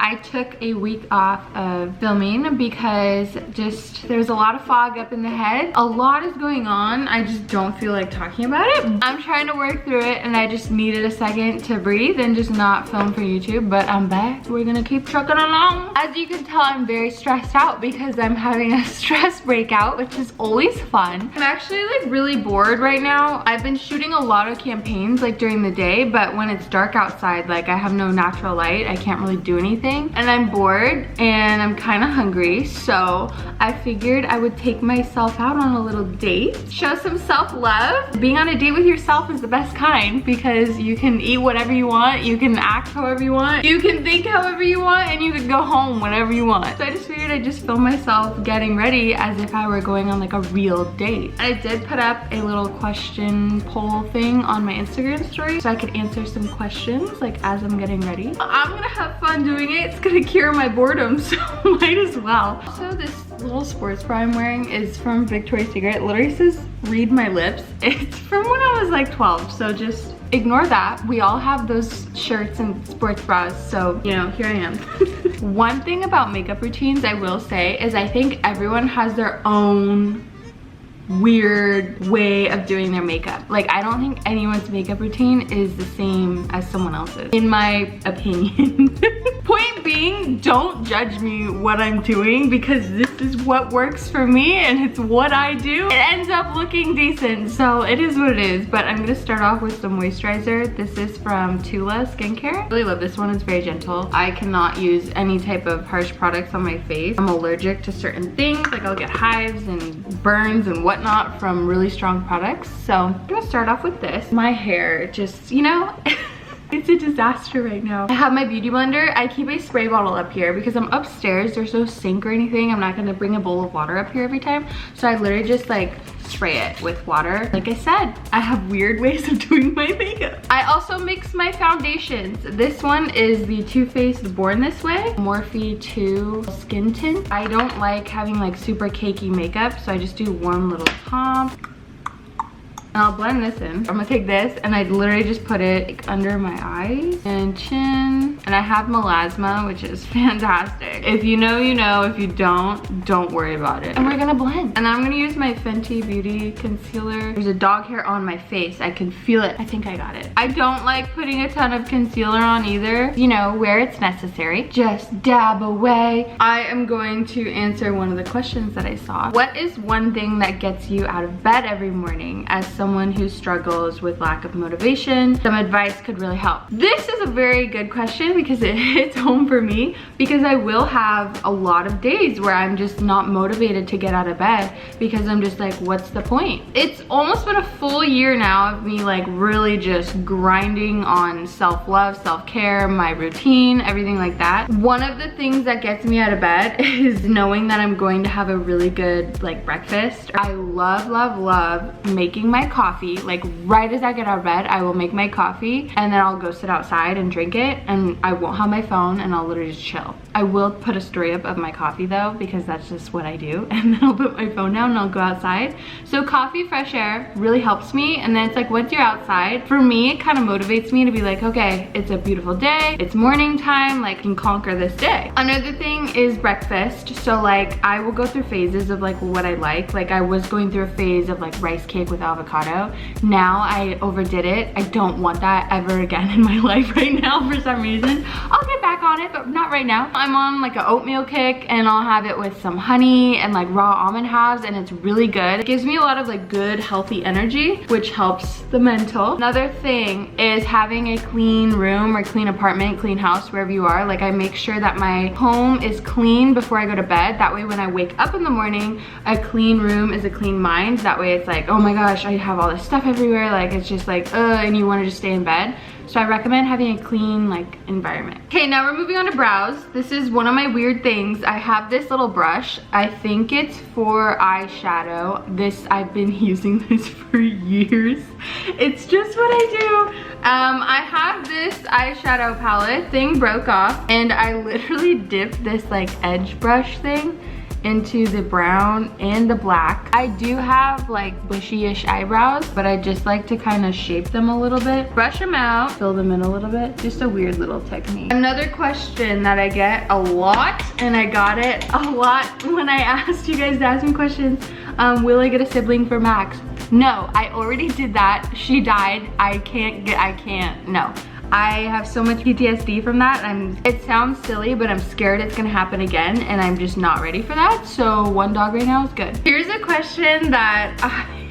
I took a week off of filming because just there's a lot of fog up in the head. A lot is going on. I just don't feel like talking about it. I'm trying to work through it and I just needed a second to breathe and just not film for YouTube, but I'm back. We're gonna keep trucking along. As you can tell, I'm very stressed out because I'm having a stress breakout, which is always fun. I'm actually like really bored right now. I've been shooting a lot of campaigns like during the day, but when it's dark outside, like I have no natural light, I can't really do anything, and I'm bored and I'm kind of hungry, so I figured I would take myself out on a little date, show some self-love. Being on a date with yourself is the best kind because you can eat whatever you want, you can act however you want, you can think however you want, and you can go home whenever you want. So I just figured I'd just film myself getting ready as if I were going on like a real date. I did put up a little question poll thing on my Instagram story so I could answer some questions like as I'm getting ready. I'm gonna have fun doing it. It's gonna cure my boredom, so might as well. So this little sports bra I'm wearing is from Victoria's Secret. It literally says read my lips. It's from when I was like 12, so just ignore that. We all have those shirts and sports bras, so you know, here I am. One thing about makeup routines I will say is I think everyone has their own weird way of doing their makeup. Like I don't think anyone's makeup routine is the same as someone else's, in my opinion. Point being, don't judge me what I'm doing because this is what works for me and it's what I do. It ends up looking decent, so it is what it is. But I'm gonna start off with some moisturizer. This is from Tula Skincare. I really love this one. It's very gentle. I cannot use any type of harsh products on my face. I'm allergic to certain things, like I'll get hives and burns and whatnot from really strong products. So I'm gonna start off with this. My hair just, you know, it's a disaster right now. I have my beauty blender. I keep a spray bottle up here because I'm upstairs. There's no sink or anything. I'm not gonna bring a bowl of water up here every time. So I literally just like spray it with water. Like I said, I have weird ways of doing my makeup. I also mix my foundations. This one is the Too Faced Born This Way Morphe 2 Skin Tint. I don't like having like super cakey makeup, so I just do one little top. And I'll blend this in. I'm gonna take this and I literally just put it like under my eyes and chin. And I have melasma, which is fantastic. If you know, you know. If you don't worry about it. And we're gonna blend. And I'm gonna use my Fenty Beauty concealer. There's a dog hair on my face. I can feel it. I think I got it. I don't like putting a ton of concealer on either. You know, where it's necessary. Just dab away. I am going to answer one of the questions that I saw. What is one thing that gets you out of bed every morning as someone who struggles with lack of motivation? Some advice could really help. This is a very good question because it hits home for me, because I will have a lot of days where I'm just not motivated to get out of bed because I'm just like, what's the point? It's almost been a full year now of me like really just grinding on self-love, self-care, my routine, everything like that. One of the things that gets me out of bed is knowing that I'm going to have a really good like breakfast. I love making my coffee. Like right as I get out of bed, I will make my coffee and then I'll go sit outside and drink it, and I won't have my phone and I'll literally just chill. I will put a story up of my coffee though, because that's just what I do, and then I'll put my phone down and I'll go outside. So coffee, fresh air really helps me. And then it's like once you're outside, for me it kind of motivates me to be like, okay, it's a beautiful day, it's morning time, like I can conquer this day. Another thing is breakfast. So like I will go through phases of like what I like. Like I was going through a phase of like rice cake with avocado. Now I overdid it. I don't want that ever again in my life right now for some reason. I'll get back on it, but not right now. I'm on like an oatmeal kick, and I'll have it with some honey and like raw almond halves, and it's really good. It gives me a lot of like good healthy energy, which helps the mental. Another thing is having a clean room or clean apartment, clean house, wherever you are. Like I make sure that my home is clean before I go to bed. That way when I wake up in the morning, a clean room is a clean mind. That way it's like, oh my gosh, I have all this stuff everywhere. Like it's just like, and you want to just stay in bed. So I recommend having a clean like environment. Okay, now we're moving on to brows. This is one of my weird things. I have this little brush. I think it's for eyeshadow. I've been using this for years. It's just what I do. I have this eyeshadow palette. Thing broke off and I literally dipped this like edge brush thing into the brown and the black. I do have like bushy-ish eyebrows, but I just like to kind of shape them a little bit. Brush them out, fill them in a little bit. Just a weird little technique. Another question that I get a lot, and I got it a lot when I asked you guys to ask me questions, will I get a sibling for Max? No, I already did that. She died. I can't, no. I have so much PTSD from that. It sounds silly, but I'm scared it's gonna happen again, and I'm just not ready for that. So one dog right now is good. Here's a question that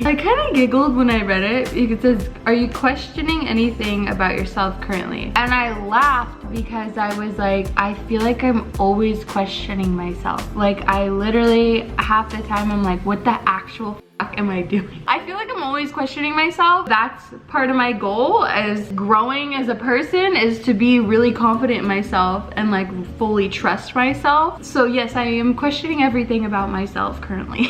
I kind of giggled when I read it. It says, are you questioning anything about yourself currently? And I laughed because I was like, I feel like I'm always questioning myself. Like I literally, half the time I'm like, what the actual fuck am I doing? I feel like I'm always questioning myself. That's part of my goal as growing as a person, is to be really confident in myself and like fully trust myself. So yes, I am questioning everything about myself currently.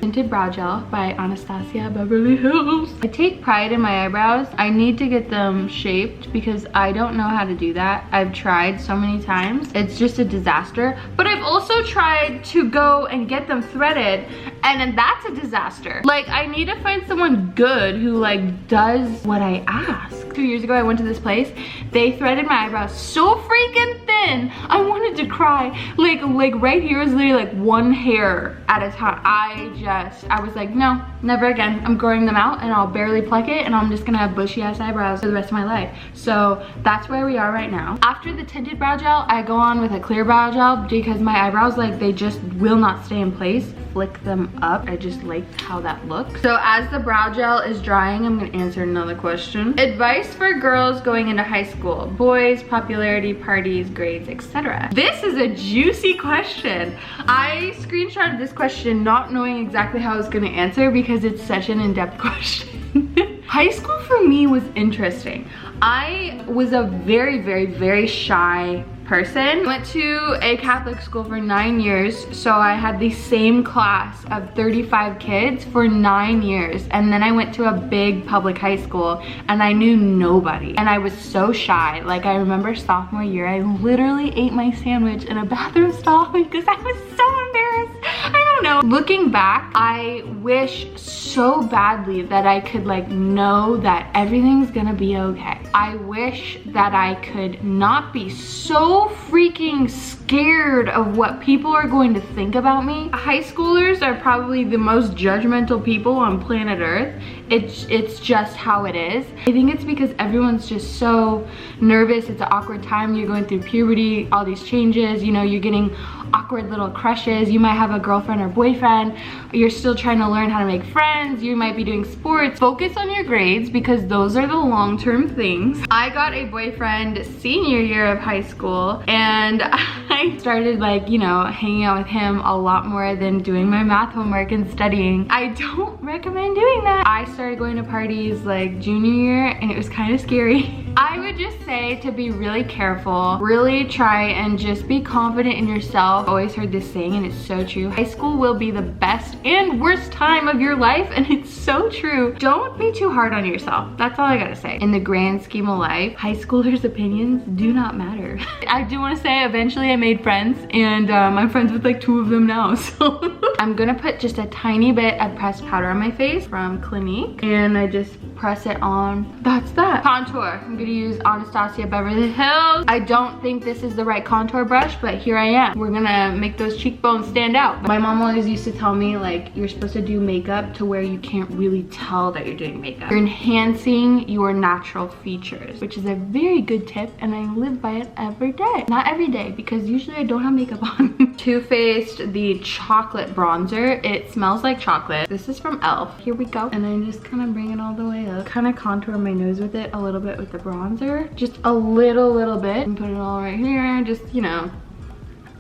Tinted Brow Gel by Anastasia Beverly Hills. I take pride in my eyebrows. I need to get them shaped because I don't know how to do that. I've tried so many times. It's just a disaster. But I've also tried to go and get them threaded, and then that's a disaster. Like I need to find someone good who like does what I ask. 2 years ago I went to this place. They threaded my eyebrows so freaking thin. I wanted to cry. Like right here is literally like one hair at a time. I was like, no, never again. I'm growing them out and I'll barely pluck it, and I'm just gonna have bushy ass eyebrows for the rest of my life. So that's where we are right now. After the tinted brow gel, I go on with a clear brow gel because my eyebrows, like they just will not stay in place. Flick them up. I just liked how that looks. So as the brow gel is drying, I'm gonna answer another question. Advice for girls going into high school. Boys, popularity, parties, grades, etc. This is a juicy question. I screenshotted this question not knowing exactly how I was gonna answer because it's such an in-depth question. High school for me was interesting. I was a very, very, very shy person. Went to a Catholic school for 9 years, so I had the same class of 35 kids for 9 years, and then I went to a big public high school and I knew nobody, and I was so shy. Like I remember sophomore year, I literally ate my sandwich in a bathroom stall because I was so embarrassed. I don't know. Looking back, I wish so badly that I could like know that everything's gonna be okay. I wish that I could not be so freaking scared of what people are going to think about me. High schoolers are probably the most judgmental people on planet Earth. It's just how it is. I think it's because everyone's just so nervous. It's an awkward time. You're going through puberty, all these changes, you know, you're getting awkward little crushes. You might have a girlfriend or boyfriend. You're still trying to learn how to make friends. You might be doing sports. Focus on your grades because those are the long-term things. I got a boyfriend senior year of high school, and I started like, you know, hanging out with him a lot more than doing my math homework and studying. I don't recommend doing that. I started going to parties like junior year, and it was kind of scary. I would just say to be really careful, really try and just be confident in yourself. I've always heard this saying, and it's so true. High school will be the best and worst time of your life, and it's so true. Don't be too hard on yourself. That's all I gotta say. In the grand scheme of life, high schoolers' opinions do not matter. I do want to say eventually I made friends, and I'm friends with like 2 of them now, so. I'm gonna put just a tiny bit of pressed powder on my face from Clinique, and I just press it on. That's that. Contour. I'm gonna use Anastasia Beverly Hills. I don't think this is the right contour brush, but here I am. We're gonna make those cheekbones stand out. My mom always used to tell me like, you're supposed to do makeup to where you can't really tell that you're doing makeup. You're enhancing your natural features, which is a very good tip, and I live by it every day. Not every day, because usually I don't have makeup on. Too Faced, the chocolate bronzer. It smells like chocolate. This is from e.l.f. Here we go. And I just kind of bring it all the way up. Kind of contour my nose with it a little bit with the bronzer. Just a little bit. And put it all right here. Just, you know.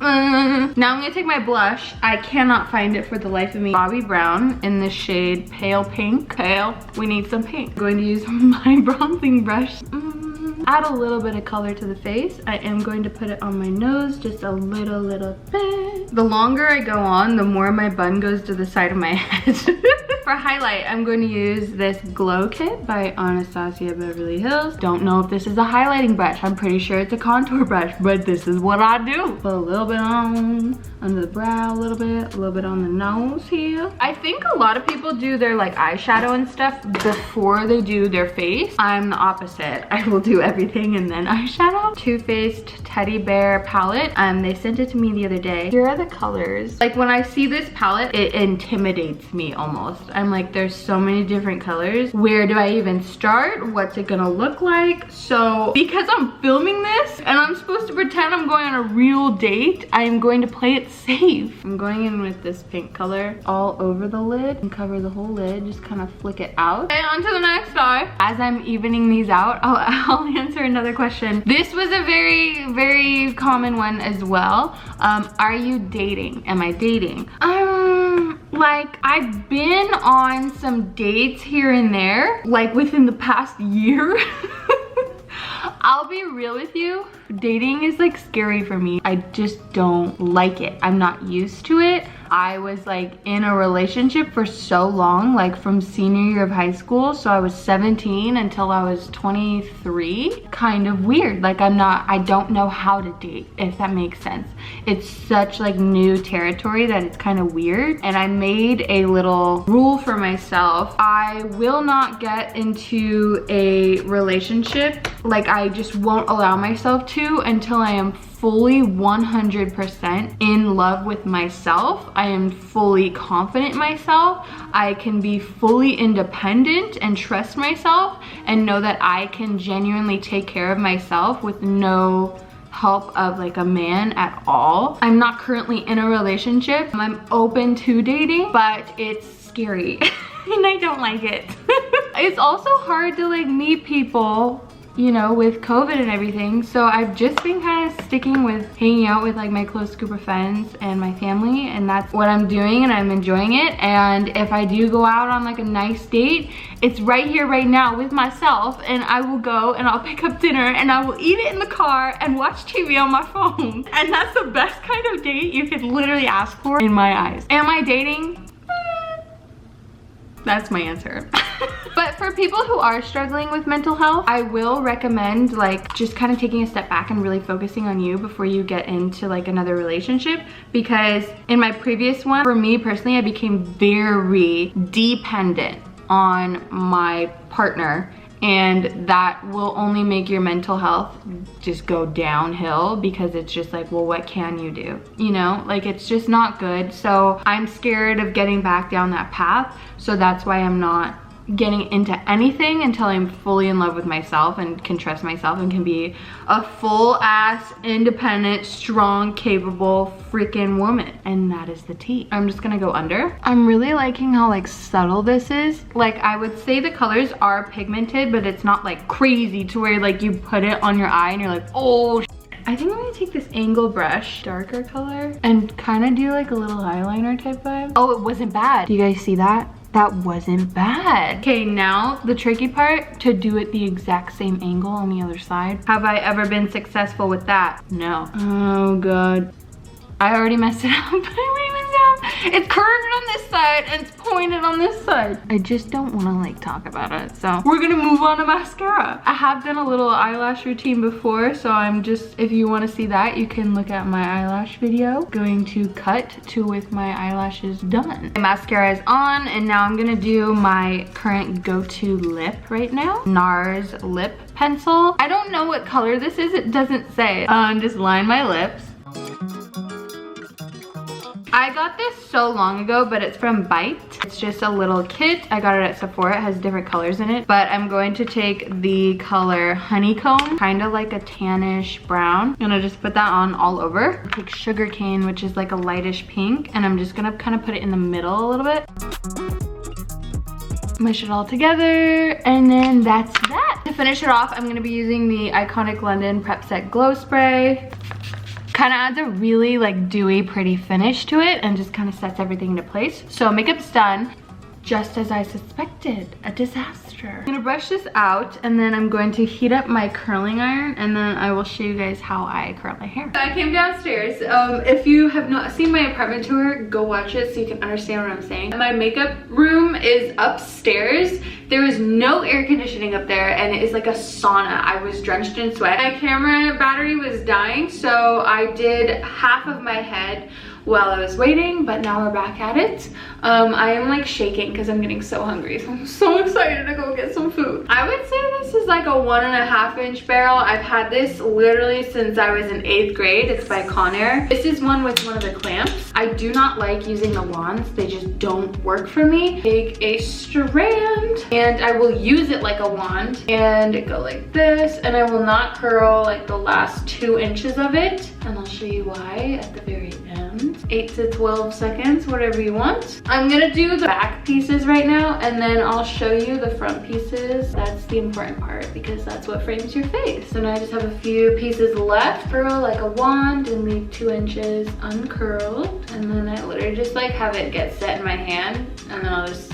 Now I'm gonna take my blush. I cannot find it for the life of me. Bobbi Brown in the shade Pale Pink. Pale. We need some pink. I'm going to use my bronzing brush. Add a little bit of color to the face. I am going to put it on my nose, just a little bit. The longer I go on, the more my bun goes to the side of my head. For for highlight, I'm going to use this Glow Kit by Anastasia Beverly Hills. Don't know if this is a highlighting brush. I'm pretty sure it's a contour brush, but this is what I do. Put a little bit on under the brow, a little bit on the nose here. I think a lot of people do their like eyeshadow and stuff before they do their face. I'm the opposite. I will do everything and then eyeshadow. Too Faced Teddy Bear palette. They sent it to me the other day. Here are the colors. Like when I see this palette, it intimidates me almost. I'm like, there's so many different colors. Where do I even start? What's it gonna look like? So because I'm filming this and I'm supposed to pretend I'm going on a real date, I am going to play it safe. I'm going in with this pink color all over the lid and cover the whole lid. Just kind of flick it out. Okay, on to the next eye. As I'm evening these out, I'll answer another question. This was a very, very common one as well. Are you dating? Am I dating? Like I've been on some dates here and there, like within the past year. I'll be real with you, dating is like scary for me. I just don't like it. I'm not used to it. I was like in a relationship for so long, like from senior year of high school. So I was 17 until I was 23. Kind of weird. Like I don't know how to date, if that makes sense. It's such like new territory that it's kind of weird. And I made a little rule for myself. I will not get into a relationship. Like I just won't allow myself to until I am fully 100% in love with myself. I am fully confident in myself. I can be fully independent and trust myself and know that I can genuinely take care of myself with no help of like a man at all. I'm not currently in a relationship. I'm open to dating, but it's scary and I don't like it. It's also hard to like meet people, you know, with COVID and everything. So I've just been kind of sticking with hanging out with like my close group of friends and my family, and that's what I'm doing and I'm enjoying it. And if I do go out on like a nice date, it's right here, right now with myself, and I will go and I'll pick up dinner and I will eat it in the car and watch TV on my phone. And that's the best kind of date you could literally ask for in my eyes. Am I dating? That's my answer. But for people who are struggling with mental health, I will recommend like just kind of taking a step back and really focusing on you before you get into like another relationship. Because in my previous one, for me personally, I became very dependent on my partner, and that will only make your mental health just go downhill, because it's just like, well, what can you do? You know, like it's just not good. So I'm scared of getting back down that path. So that's why I'm not getting into anything until I'm fully in love with myself and can trust myself and can be a full-ass, independent, strong, capable freaking woman. And that is the tea. I'm just gonna go under. I'm really liking how like subtle this is. Like I would say the colors are pigmented, but it's not like crazy to where like you put it on your eye and you're like, oh shit. I think I'm gonna take this angle brush, darker color, and kind of do like a little eyeliner type vibe. Oh, it wasn't bad. Do you guys see that? That wasn't bad. Okay, now the tricky part, to do it the exact same angle on the other side. Have I ever been successful with that? No. Oh God. I already messed it up. It's curved on this side and it's pointed on this side. I just don't want to like talk about it. So we're gonna move on to mascara. I have done a little eyelash routine before, so I'm just, if you want to see that, you can look at my eyelash video. Going to cut to with my eyelashes done. My mascara is on, and now I'm gonna do my current go-to lip right now. NARS lip pencil. I don't know what color this is. It doesn't say. Just line my lips. I got this so long ago, but it's from Bite. It's just a little kit. I got it at Sephora. It has different colors in it. But I'm going to take the color Honeycomb, kind of like a tannish brown. I'm gonna just put that on all over. Take Sugarcane, which is like a lightish pink, and I'm just gonna kind of put it in the middle a little bit. Mush it all together, and then that's that. To finish it off, I'm gonna be using the Iconic London Prep Set Glow Spray. Kind of adds a really like dewy, pretty finish to it and just kind of sets everything into place. So makeup's done. just as I suspected, a disaster. I'm gonna brush this out and then I'm going to heat up my curling iron and then I will show you guys how I curl my hair. I came downstairs. If you have not seen my apartment tour, go watch it so you can understand what I'm saying. My makeup room is upstairs. There is no air conditioning up there and it is like a sauna. I was drenched in sweat. My camera battery was dying, so I did half of my head while I was waiting, but now we're back at it. I am like shaking because I'm getting so hungry, so I'm so excited to go get some food. I would say this is like a 1.5 inch barrel. I've had this literally since I was in 8th grade. It's by Conair. This is one with one of the clamps. I do not like using the wands. They just don't work for me. Take a strand and I will use it like a wand and go like this, and I will not curl like the last 2 inches of it, and I'll show you why at the very end. 8 to 12 seconds, whatever you want. I'm gonna do the back pieces right now and then I'll show you the front pieces. That's the important part because that's what frames your face. So now I just have a few pieces left. Curl like a wand and leave 2 inches uncurled, and then I literally just like have it get set in my hand and then I'll just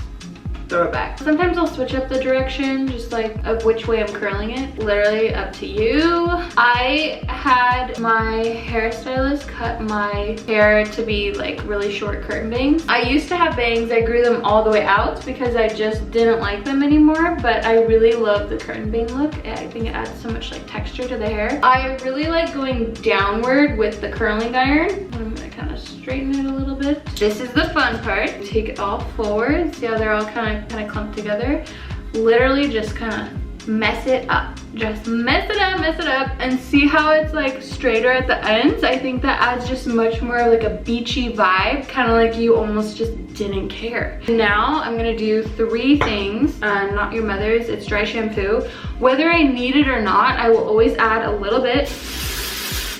throw it back. Sometimes I'll switch up the direction, just like of which way I'm curling it. Literally up to you. I had my hairstylist cut my hair to be like really short curtain bangs. I used to have bangs. I grew them all the way out because I just didn't like them anymore, but I really love the curtain bang look. I think it adds so much like texture to the hair. I really like going downward with the curling iron. I'm gonna kind of straighten it a little bit. This is the fun part. Take it all forward. See how they're all kind of clumped together? Literally just kind of mess it up. Just mess it up, and see how it's like straighter at the ends? I think that adds just much more like a beachy vibe, kind of like you almost just didn't care. Now I'm gonna do 3 things. Not your mother's, it's dry shampoo. Whether I need it or not, I will always add a little bit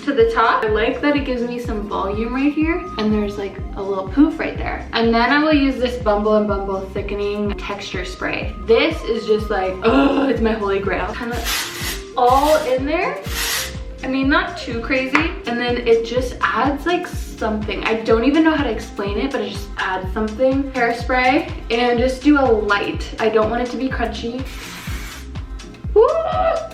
to the top. I like that it gives me some volume right here, and there's like a little poof right there. And then I will use this Bumble & Bumble thickening texture spray. This is just like, oh, it's my holy grail. Kind of all in there. I mean, not too crazy. And then it just adds like something. I don't even know how to explain it, but it just adds something. Hairspray, and just do a light. I don't want it to be crunchy. Woo!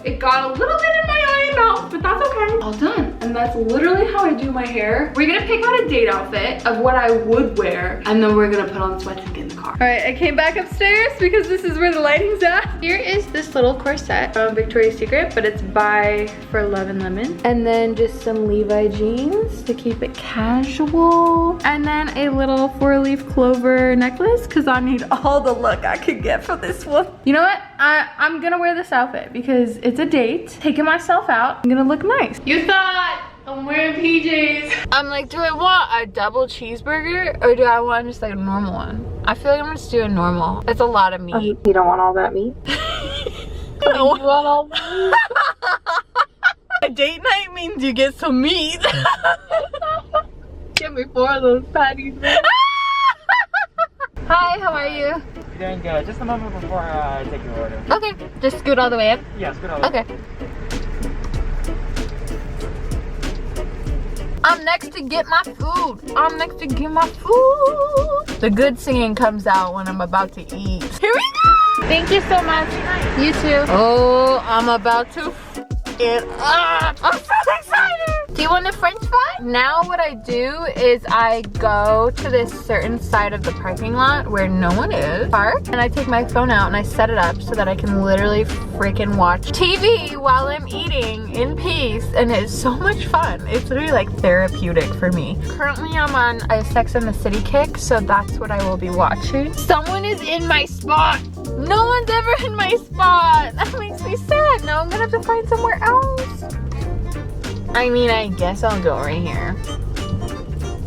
It got a little bit in my eye and mouth, but that's okay. All done. And that's literally how I do my hair. We're gonna pick out a date outfit of what I would wear, and then we're gonna put on sweats and get in the car. All right, I came back upstairs because this is where the lighting's at. Here is this little corset from Victoria's Secret, but it's by For Love and Lemon. And then just some Levi jeans to keep it casual. And then a little 4-leaf clover necklace, because I need all the look I could get for this one. You know what? I'm gonna wear this outfit because it's a date. Taking myself out, I'm gonna look nice. You thought I'm wearing PJs. I'm like, do I want a double cheeseburger or do I want just like a normal one? I feel like I'm just doing normal. It's a lot of meat. You don't want all that meat? You want all meat? A date night means you get some meat. Get me 4 of those patties, man. Hi, how are you? Doing good. Just a moment before I take your order. Okay, just scoot all the way up. Yeah, scoot all the way. Okay. I'm next to get my food. I'm next to get my food. The good singing comes out when I'm about to eat. Here we go. Thank you so much. You too. Oh, I'm about to it up. I'm so excited. Do you want a french fry? Now what I do is I go to this certain side of the parking lot where no one is, park, and I take my phone out and I set it up so that I can literally freaking watch TV while I'm eating in peace, and it's so much fun. It's literally like therapeutic for me. Currently I'm on a Sex and the City kick, so that's what I will be watching. Someone is in my spot. No one's ever in my spot. That makes me sad. Now I'm gonna have to find somewhere else. I mean, I guess I'll go right here.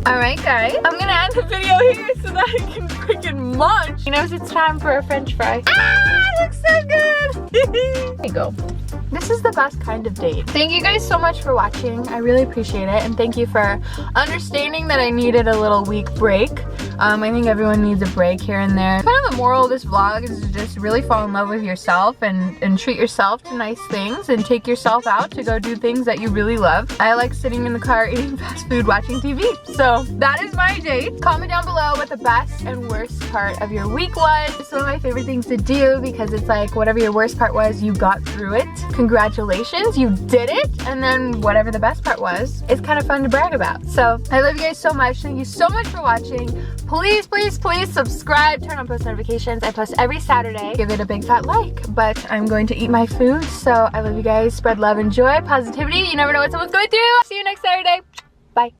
Alright guys, I'm gonna end the video here so that I can freaking munch. He knows it's time for a french fry. Ah, it looks so good. There you go. This is the best kind of date. Thank you guys so much for watching. I really appreciate it. And thank you for understanding that I needed a little week break. I think everyone needs a break here and there. Kind of the moral of this vlog is to just really fall in love with yourself and treat yourself to nice things and take yourself out to go do things that you really love. I like sitting in the car eating fast food, watching TV. So that is my date. Comment down below what the best and worst part of your week was. It's one of my favorite things to do because it's like whatever your worst part was, you got through it. Congratulations, you did it. And then whatever the best part was, it's kind of fun to brag about. So I love you guys so much. Thank you so much for watching. Please, please, please subscribe, turn on post notifications. I post every Saturday. Give it a big fat like. But I'm going to eat my food. So I love you guys. Spread love and joy, positivity. You never know what someone's going through. See you next Saturday.